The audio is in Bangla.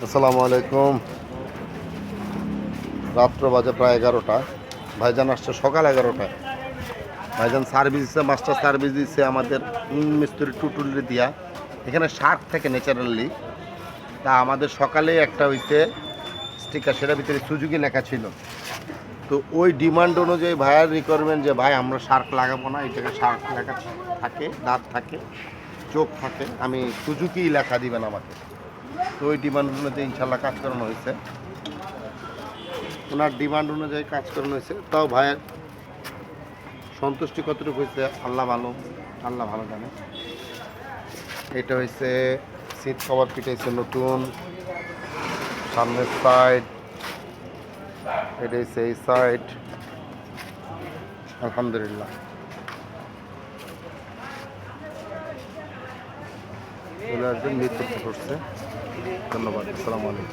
আসসালামু আলাইকুম। রাত্র বাজে প্রায় 11টা। ভাইজান আসছে সকাল 11টায়। ভাইজান সার্ভিস দিচ্ছে, মাস্টার সার্ভিস দিচ্ছে আমাদের মিস্ত্রি টুটুলি দিয়া। এখানে শার্ক থাকে ন্যাচারালি। তা আমাদের সকালে একটা হইতে স্টিকার, সেটার ভিতরে সুজুকি লেখা ছিল। তো ওই ডিমান্ড অনুযায়ী ভাইয়ার রিকোয়ারমেন্ট যে ভাই আমরা শার্ক লাগাবো না, এই জায়গায় শার্ক লেখা থাকে, দাঁত থাকে, চোখ থাকে, আমি সুজুকি লেখা দিবেন আমাকে। তো ওই ডিমান্ড অনুযায়ী ইনশাল্লাহ কাজ করানো হয়েছে। ওনার ডিমান্ড অনুযায়ী কাজ করানো হয়েছে। তাও ভাইয়ের সন্তুষ্টি কতটুকু হয়েছে আল্লাহ ভালো জানে। এটা হয়েছে সিট কভার ফিটাইছে নতুন, সামনের সাইড, এটা হচ্ছে এই সাইড। আলহামদুলিল্লাহ চলে আসবেন, মৃত্যু করছে। ধন্যবাদ। আসসালামু আলাইকুম।